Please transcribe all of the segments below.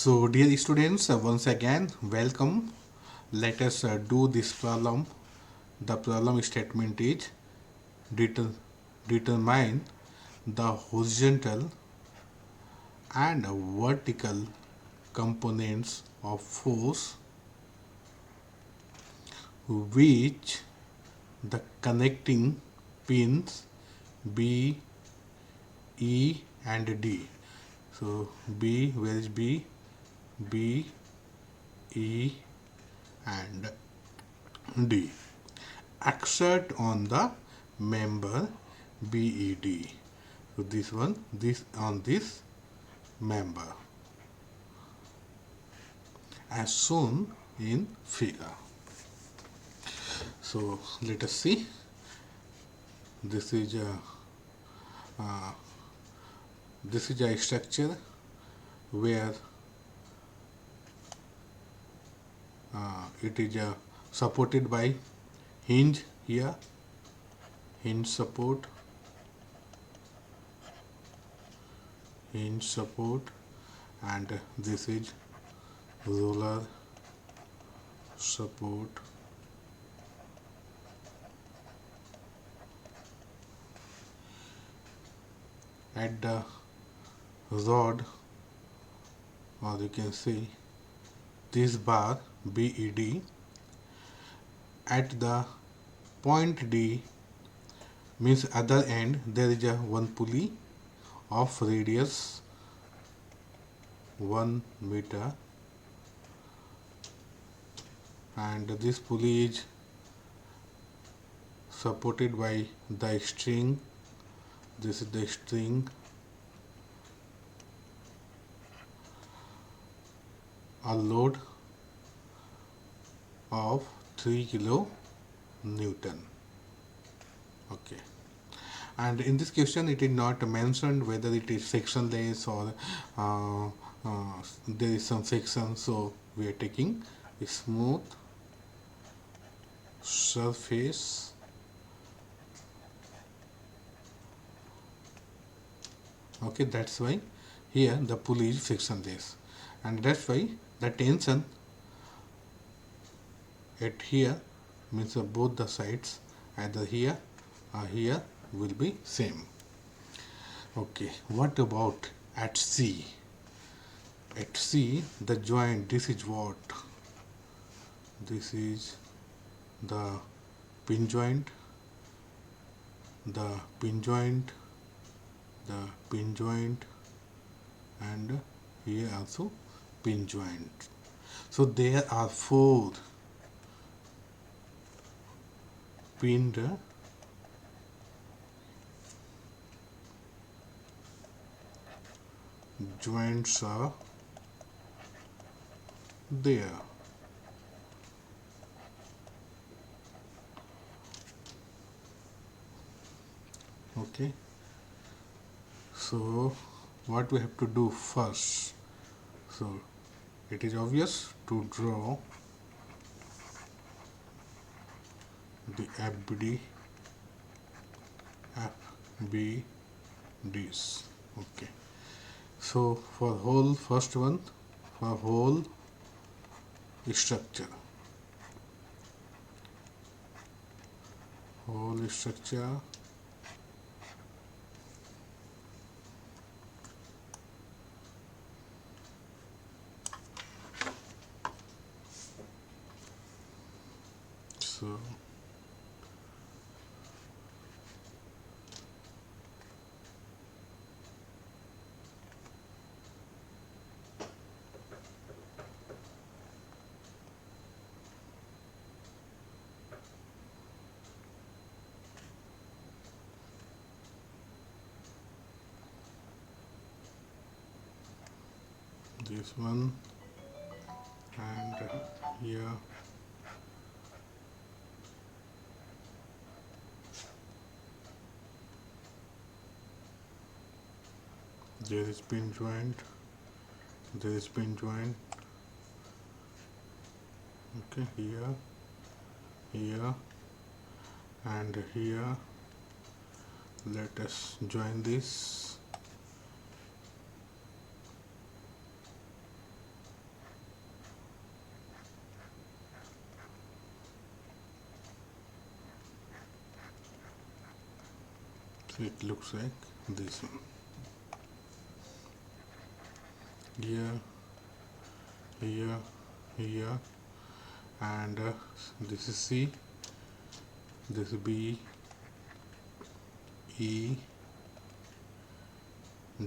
So, dear students, once again, welcome. Let us do this problem. The problem statement is deter- determine the horizontal and vertical components of force which the connecting pins B, E, and D. So, B, where is B? B, E, and D. Exert on the member BED. So this one, this on this member as shown in figure. So let us see. This is a structure where it is supported by hinge here, hinge support, and this is roller support. At the rod, or you can say this bar BED, at the point D, means other end, there is a one pulley of radius 1 meter, and this pulley is supported by the string. This is the string, a load of 3 kilo Newton. Okay, and in this question it is not mentioned whether it is sectionless or there is some section, so we are taking a smooth surface okay. That's why here the pulley is sectionless, and that's why the tension at here means both the sides, either here or here, will be same. Okay, what about at C? At C, the joint, this is what? This is the pin joint, the pin joint, the pin joint, and here also pin joint. So there are 4 pinned joints are there. Okay, so what we have to do first? So it is obvious to draw the FBDs. Okay, so for whole first one, for whole structure, so this one, and here there is pin joint, there is pin joint. Okay, here, and here. Let us join this. So it looks like this one. Here, here, here, and this is C, this is B, E,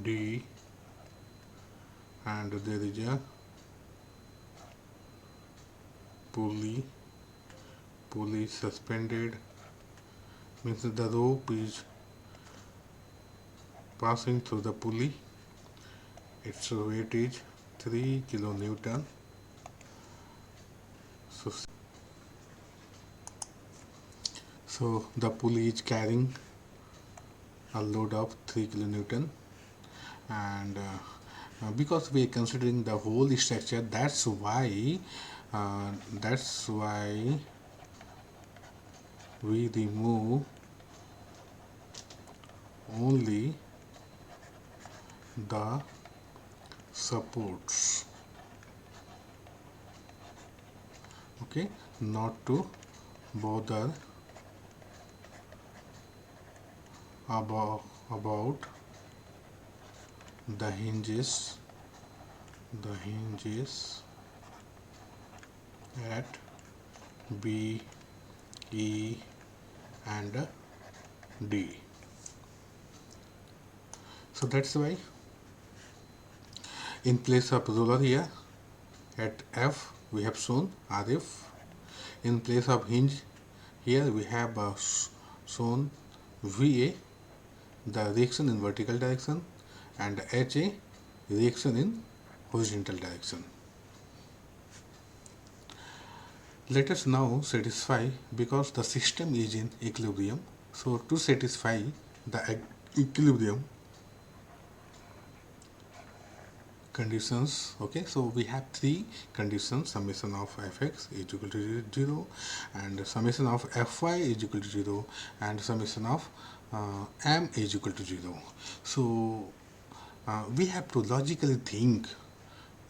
D, and there is a pulley. Pulley suspended, means the rope is passing through the pulley. Its weight is 3 kilonewton. So the pulley is carrying a load of 3 kilonewton, and because we are considering the whole structure, that's why we remove only the supports, okay, not to bother about the hinges at B, E, and D. So that's why in place of roller here at F we have shown RF. In place of hinge here we have shown VA, the reaction in vertical direction, and HA, reaction in horizontal direction. Let us now satisfy, because the system is in equilibrium, so to satisfy the equilibrium conditions, okay, so we have three conditions: summation of fx is equal to 0, and summation of fy is equal to 0, and summation of m is equal to 0. So we have to logically think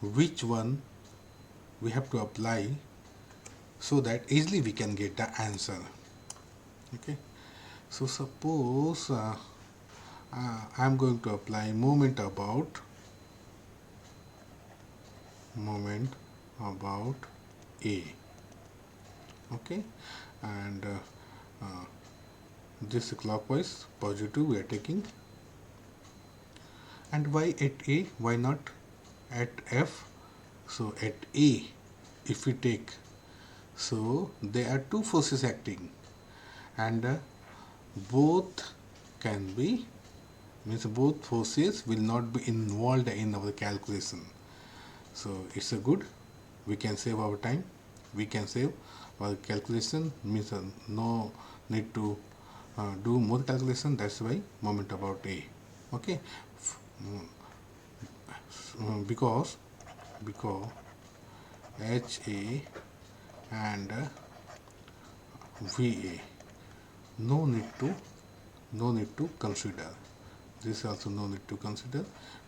which one we have to apply, so that easily we can get the answer. Okay, so suppose I am going to apply moment about A, okay, and this clockwise positive we are taking. And why at A, why not at F? So at A, if we take, so there are two forces acting, and both can be, means both forces will not be involved in our calculation. So it's a good, we can save our time, we can save our calculation, means no need to do more calculation. That's why moment about A, okay. Because HA and VA, no need to consider this, also no need to consider,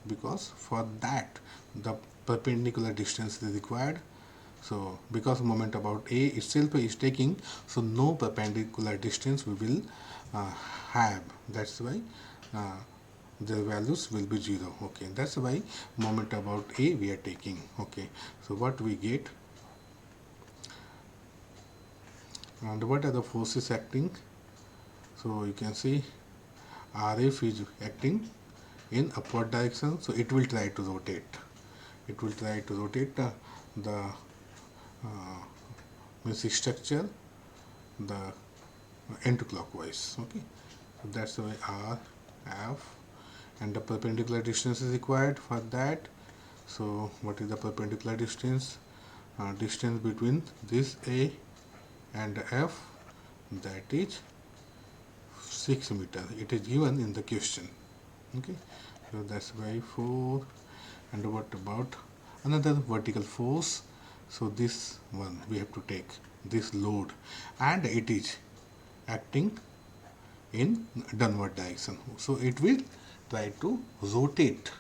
because for that the perpendicular distance is required. So because moment about A itself is taking, so no perpendicular distance we will have, that's why the values will be 0. Okay, that's why moment about A we are taking. Okay, so what we get, and what are the forces acting? So you can see RF is acting in upward direction, so it will try to rotate. It will try to rotate the means structure, the anti-clockwise. Okay, so that's why R, F, and the perpendicular distance is required for that. So what is the perpendicular distance? Distance between this A and F, that is 6 meters. It is given in the question. Okay, so that's why 4. And what about another vertical force? So this one we have to take, this load, and it is acting in downward direction, so it will try to rotate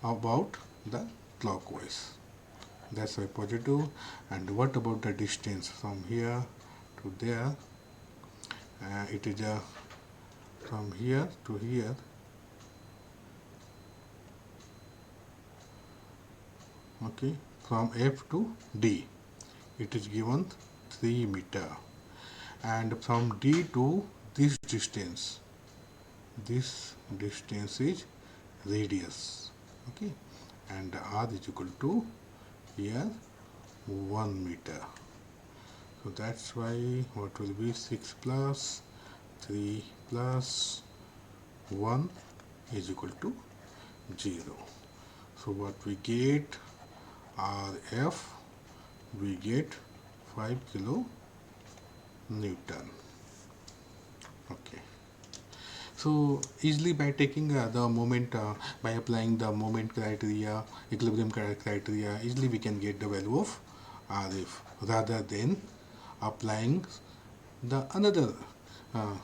about the clockwise. That's why positive. And what about the distance from here to there? It is a from here to here, okay, from F to D it is given 3 meter, and from D to this distance is radius, okay, and R is equal to here 1 meter. So that's why what will be 6 plus 3 plus 1 is equal to 0. So what we get, RF, we get 5 kilo Newton. Okay. So easily by taking the moment, by applying the moment criteria, equilibrium criteria, easily we can get the value of RF rather than applying the another uh,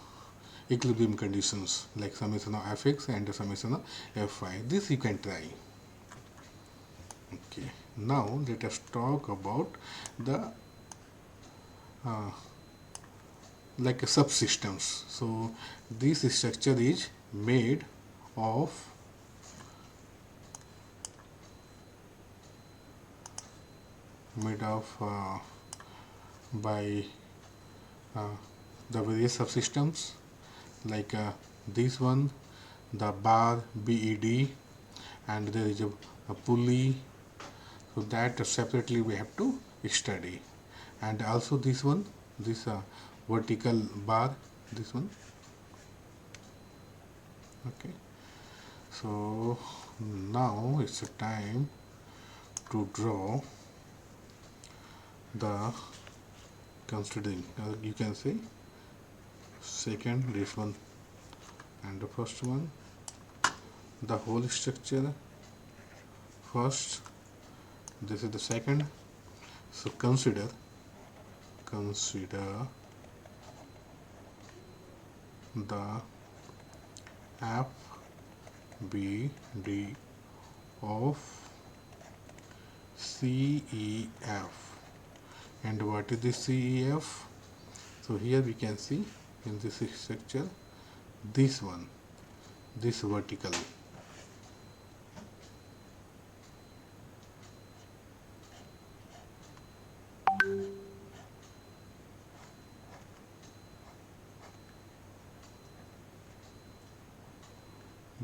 equilibrium conditions like summation of fx and the summation of fy. This you can try. Okay. Now let us talk about the like subsystems. So this structure is made of by the various subsystems like this one, the bar BED, and there is a pulley, so that separately we have to study, and also this one, this vertical bar, this one. Okay, so now it's a time to draw the considering you can say second, this one, and the first one, the whole structure first, this is the second. So consider the FBD of CEF. And what is the CEF? So here we can see in this structure, this one, this vertical,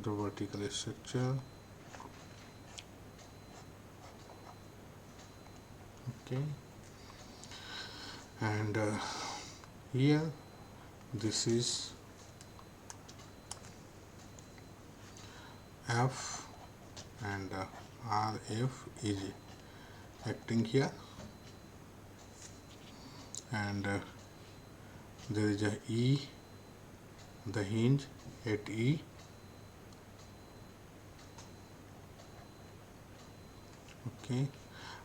the vertical structure. Okay, and here this is F, and RF is acting here, and there is a E, the hinge at E, okay,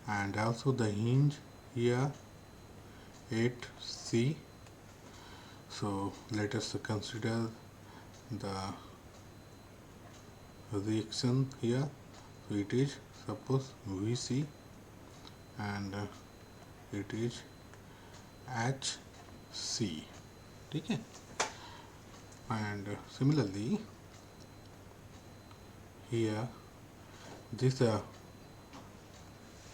and also the hinge here at C. So let us consider the reaction here. So it is suppose VC, and it is HC. Okay, and similarly here this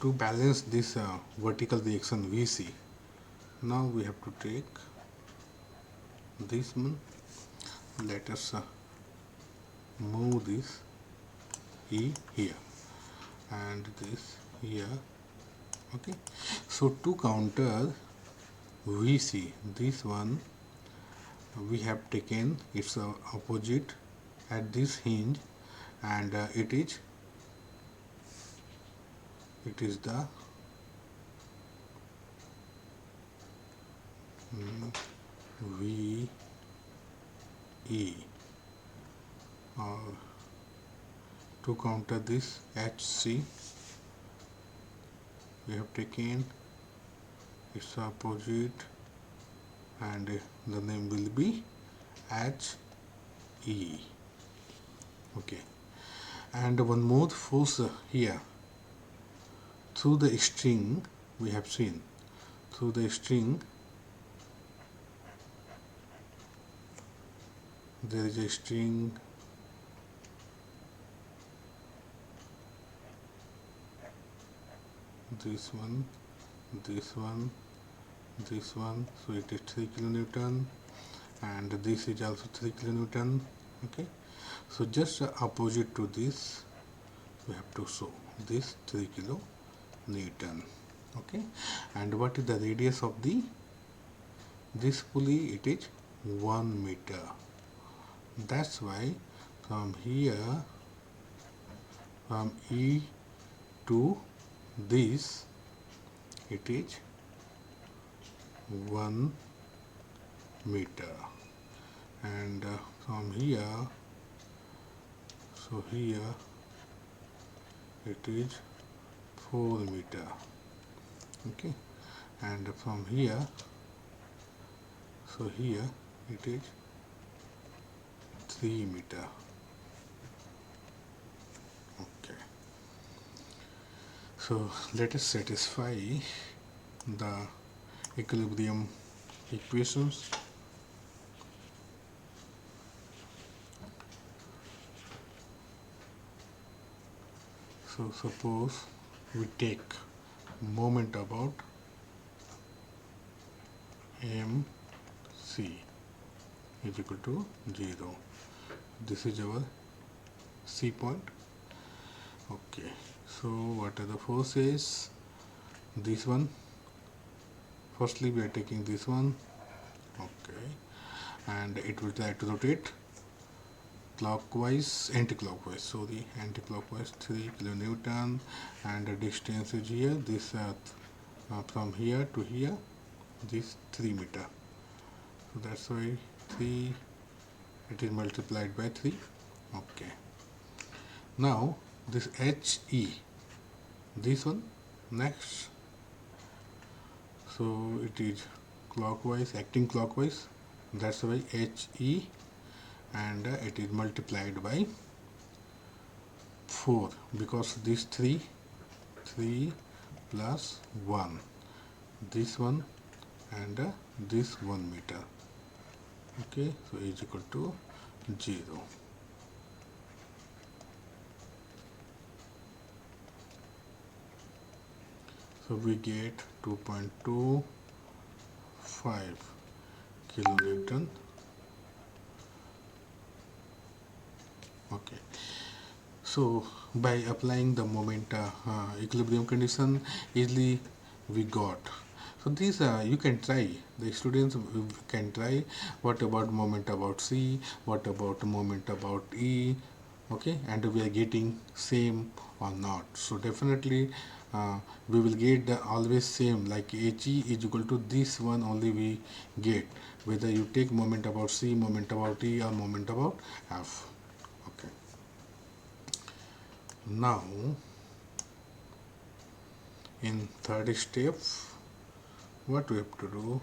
to balance this vertical reaction VC, now we have to take this one. Let us move this E here and this here. Okay, so to counter VC, this one we have taken its opposite at this hinge, and it is the VE, or to counter this HC we have taken its opposite, and the name will be HE. Okay, and one more force here through the string. We have seen through the string there is a string, this one, this one, this one, so it is 3 kilonewton, and this is also 3 kilonewton. Okay, so just opposite to this we have to show this 3 kilonewton. Okay, and what is the radius of this pulley? It is 1 meter. That's why from here, from E to this, it is 1 meter, and from here, so here it is 4 meter. Okay, and from here, so here it is 3 meter. Okay, so let us satisfy the equilibrium equations. So suppose we take moment about mc is equal to 0. This is our C point. Okay, so what are the forces? This one, firstly we are taking this one. Okay, and it will try to rotate clockwise, anti-clockwise, sorry, anti-clockwise, 3 kilonewton, and the distance is here, this from here to here, this 3 meter. So that's why 3, it is multiplied by 3. Okay, now this HE, this one next, so it is clockwise, acting clockwise, that's why HE, and it is multiplied by 4, because this 3 plus 1, this one, and this 1 meter. Okay, so is equal to 0. So we get 2.25 kilonewton. Okay, so by applying the moment equilibrium condition, easily we got. So these you can try, the students can try. What about moment about C, what about moment about E? Okay, and we are getting same or not. So definitely we will get the always same, like HE is equal to this one only we get, whether you take moment about C, moment about E, or moment about F. Okay, now in third step, what we have to do,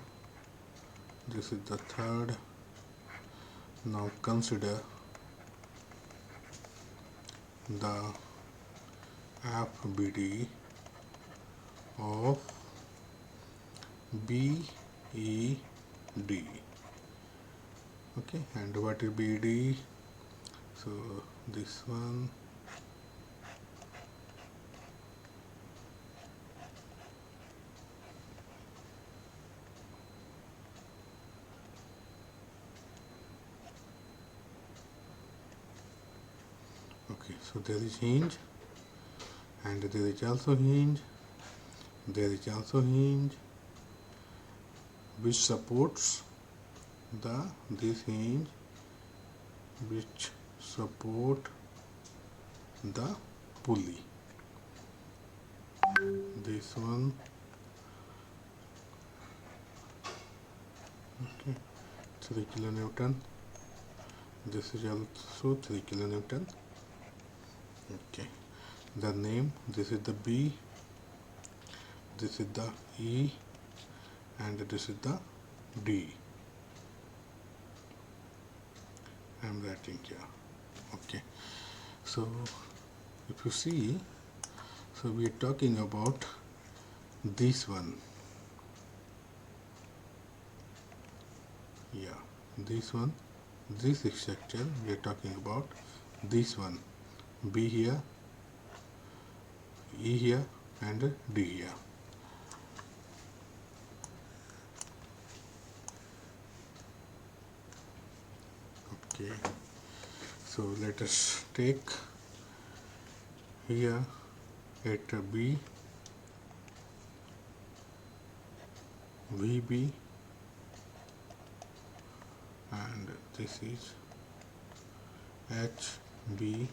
this is the third. Now consider the FBD of BED. Okay, and what is BD? So this one, okay, so there is hinge, and there is also hinge, there is also hinge which supports this hinge which support the pulley. This one, okay, 3 kilonewton. This is also 3 kilonewton. Okay, the name, this is the B, this is the E, and this is the D. I am writing here. Okay, so if you see, so we are talking about this one. Yeah, this one this structure we are talking about this one, B here, E here and D here. Okay, so let us take here at B, VB, and this is HB,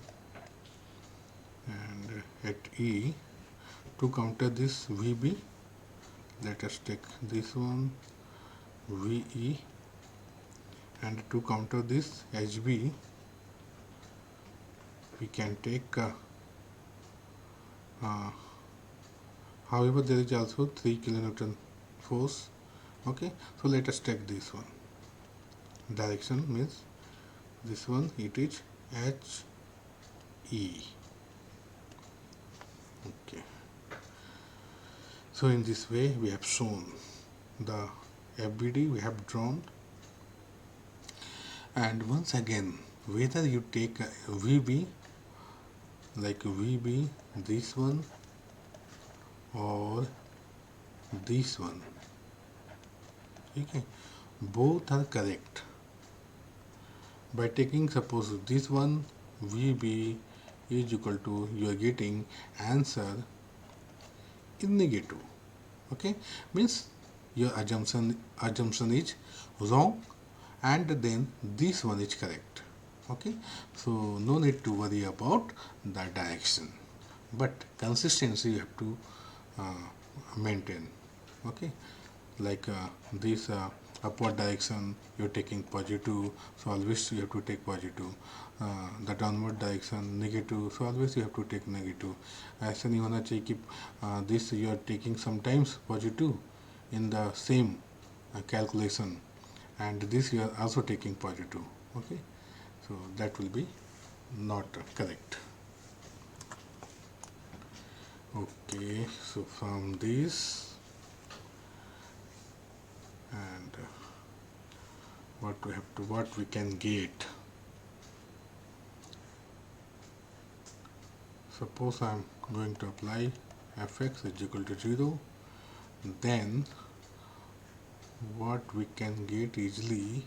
and at E, to counter this VB, let us take this one, VE, and to counter this HB, we can take however there is also 3 kilonewton force. Okay, so let us take this one. Direction means this one, it is HE. Okay, so in this way we have shown the FBD we have drawn. And once again, whether you take VB, like VB, this one or this one, okay, both are correct. By taking suppose this one, VB is equal to, you are getting answer in negative. Okay, means your assumption is wrong, and then this one is correct. Okay, so no need to worry about the direction, but consistency you have to maintain. Okay, like this upward direction you're taking positive, so always you have to take positive. The downward direction negative, so always you have to take negative. ऐसा नहीं होना चाहिए कि this you are taking sometimes positive in the same calculation, and this you are also taking positive. Okay, so that will be not correct. Okay, so from this, and what we can get. Suppose I am going to apply fx is equal to 0, then what we can get easily,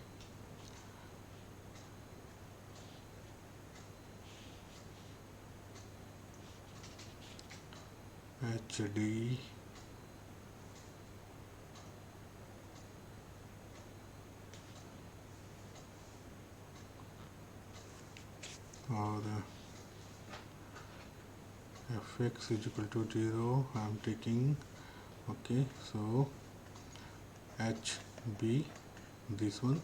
HD or fx is equal to 0, I am taking, okay, so HB, this one,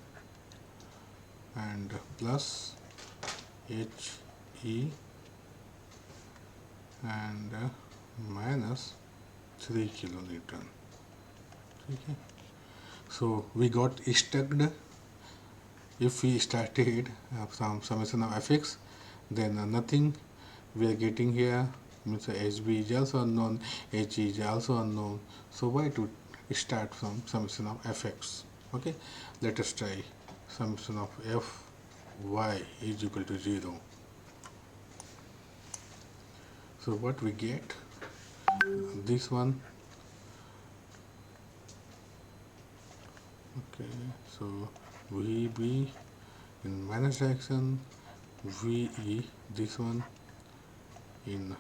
and plus HE and minus 3 kilonewton. Okay, so we got stuck. If we started from summation of fx, then nothing we are getting here, means HB is also unknown, HE is also unknown, so why to start from summation of fx? Okay, let us try summation of fy is equal to 0. So what we get, this one, okay, so VB in minus direction, VE, this one, in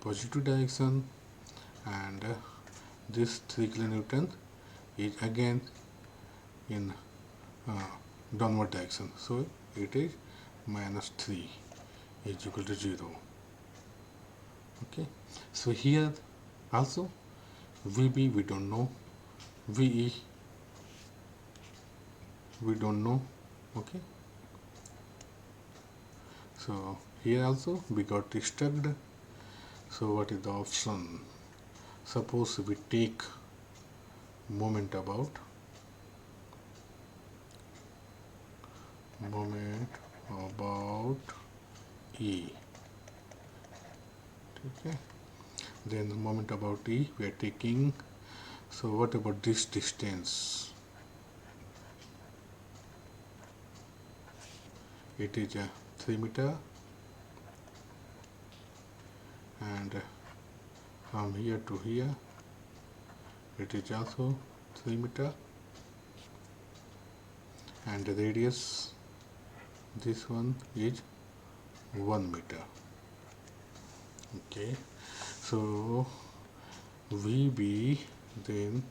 positive direction, and this 3 kilonewton is again in downward direction, so it is minus 3 is equal to 0. Okay, so here also VB we don't know, VE we don't know. Okay, so here also we got stuck. So what is the option? Suppose we take moment about E. Okay, then the moment about E we are taking. So what about this distance? it is 3 meter, and from here to here it is also 3 meter, and the radius, this one is 1 meter. Okay, so VB, then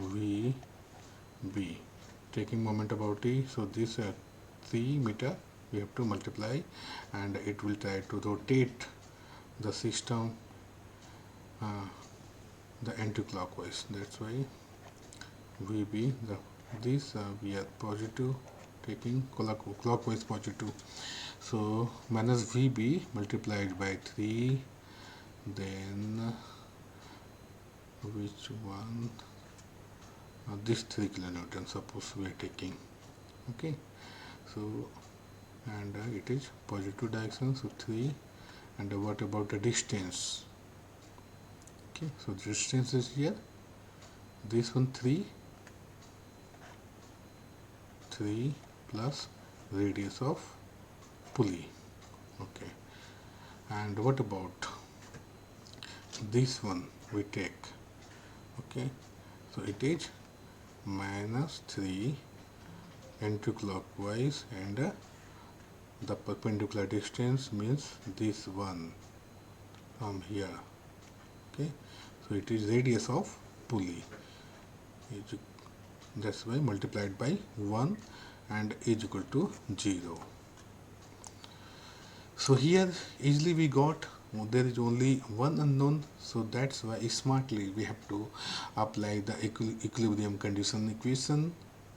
VB, taking moment about T, so this 3 meter we have to multiply, and it will try to rotate the system the anti-clockwise. That's why VB, this we are positive, taking clockwise positive, so minus VB multiplied by 3, then which one, this 3 kilonewton suppose we are taking. Okay, so and it is positive direction, so 3. And what about the distance? Okay, so distance is here, this one 3 plus radius of pulley. Okay, and what about this one we take? Okay, so it is minus 3 anti-clockwise, and the perpendicular distance means this one from here. Okay, so it is radius of pulley, that's why multiplied by 1 and is equal to 0. So here easily we got, there is only one unknown, so that's why smartly we have to apply the equilibrium condition equation.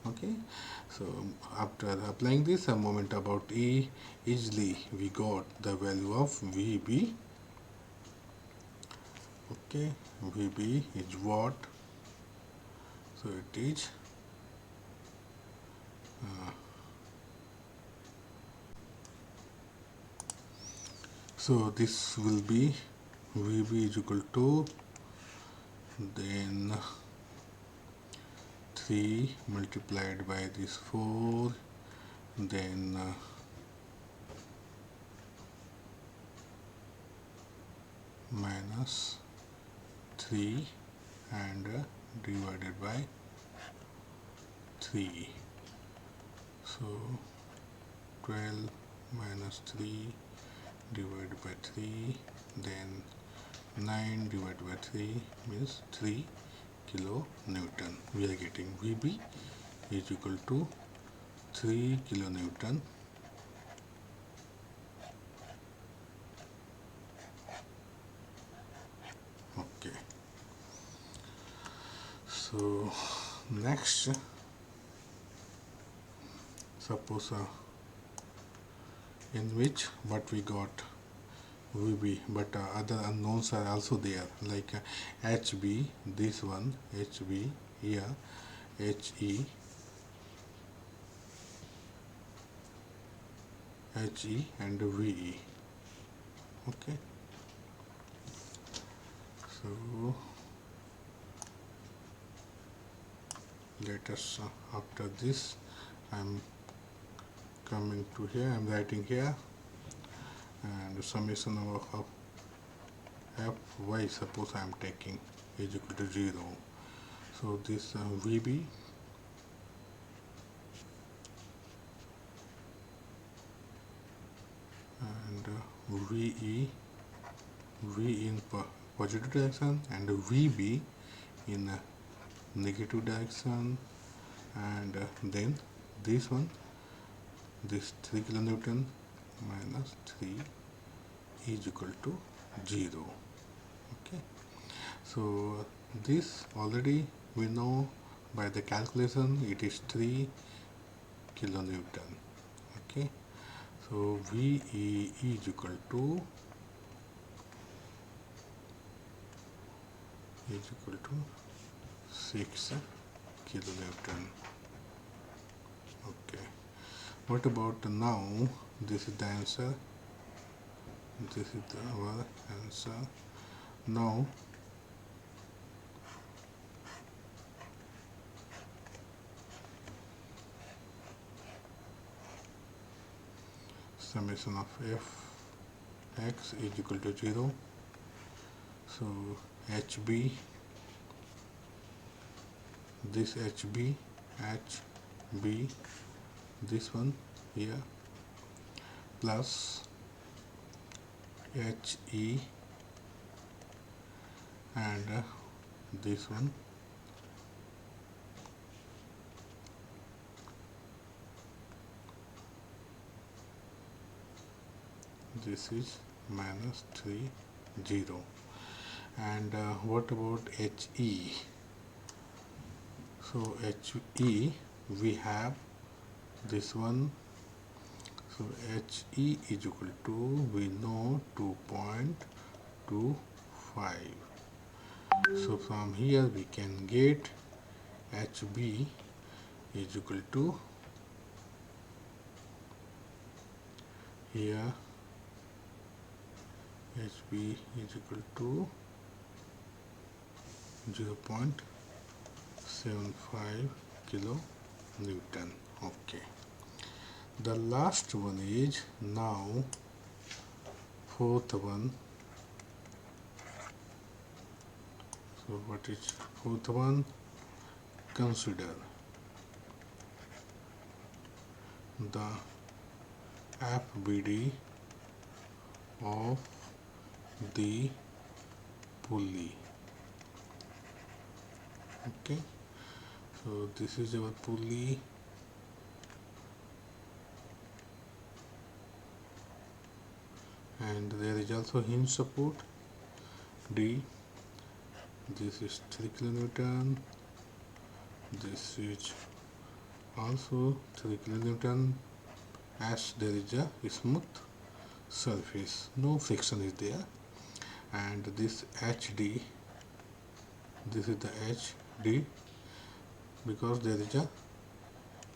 Okay, so after applying this, a moment about E, easily we got the value of VB. Okay, VB is what? So it is so this will be VB is equal to, then 3 multiplied by this 4, then minus 3 and divided by 3, so 12 minus 3 divided by 3, then 9 divided by 3 means 3 kilonewton. We are getting VB is equal to 3 kilonewton. Okay, so next, suppose in which what we got VB, but other unknowns are also there, like HB, this one HB here, HE, and VE. Okay, so let us after this I'm coming to here, I'm writing here, and the summation of Fy, suppose I am taking, is equal to 0. So this VB and VE, V in positive direction and VB in negative direction, and then this one, this 3 kilonewton minus 3 is equal to 0. Okay, so this already we know by the calculation, it is 3 kilonewton. Okay, so VE is equal to 6 kilonewton. Okay, what about now? This is the answer, this is our answer. Now summation of fx is equal to 0. So HB, this HB, this one here, plus HE and this one, this is minus 3, 0. And what about HE? So HE, we have this one. So HE is equal to, we know, 2.25. So from here we can get HB is equal to, here HB is equal to 0.75 kilonewton. Okay. The last one is now fourth one. So what is fourth one? Consider the FBD of the pulley. Okay, so this is our pulley, and there is also hinge support D. This is 3 kilonewton. This is also 3 kilonewton, as there is a smooth surface, no friction is there. And this HD, this is the HD, because there is a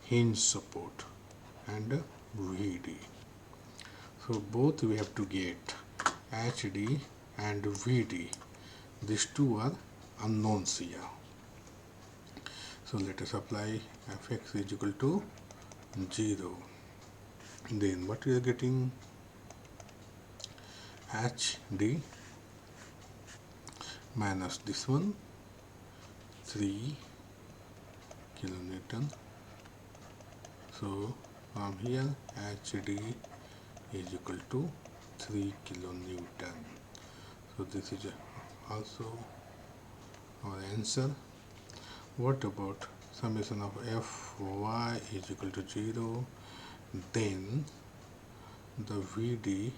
hinge support, and VD. So both we have to get HD and VD. These two are unknowns here. So let us apply Fx is equal to 0. Then what we are getting? HD minus this one, 3 kilonewton. So from here HD is equal to 3 kilonewton. So this is also our answer. What about summation of Fy is equal to 0? Then the Vd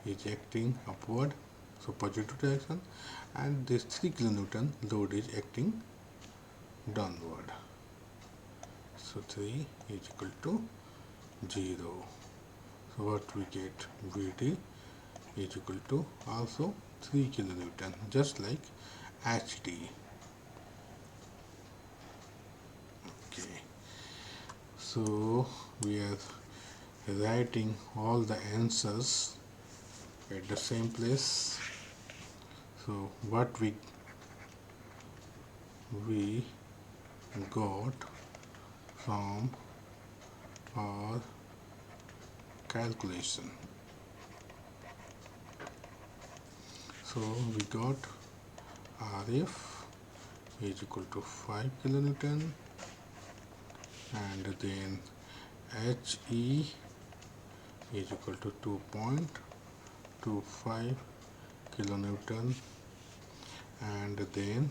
is acting upward, so positive direction, and this 3 kilonewton load is acting downward. So 3 is equal to 0. So what we get? Vd is equal to also 3 kilonewton, just like HD. Okay. So we are writing all the answers at the same place. So what we got from our calculation. So we got RF is equal to 5 kilonewton, and then HE is equal to 2.25 kilonewton, and then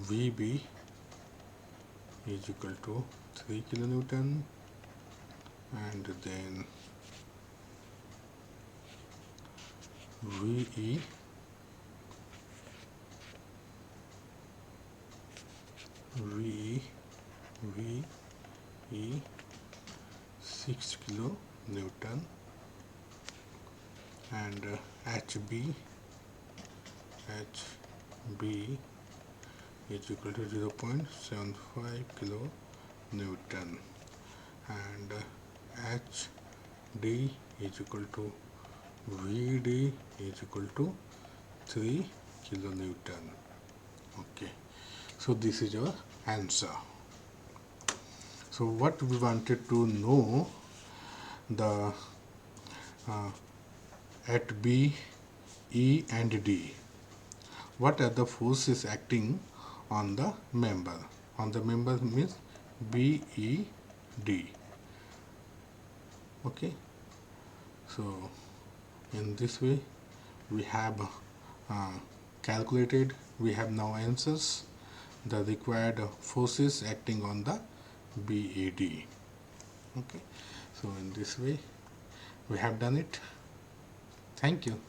VB is equal to 3 kilonewton, and then VE VE 6 kilonewton, and HB is equal to 0.75 kilonewton, and HD is equal to VD is equal to 3 kilonewton. Okay, so this is our answer. So what we wanted to know, the at B, E and D. What are the forces acting on the member? On the member means B, E, D. Okay, so in this way we have calculated, we have now answers the required forces acting on the BED. Okay, so in this way we have done it. Thank you.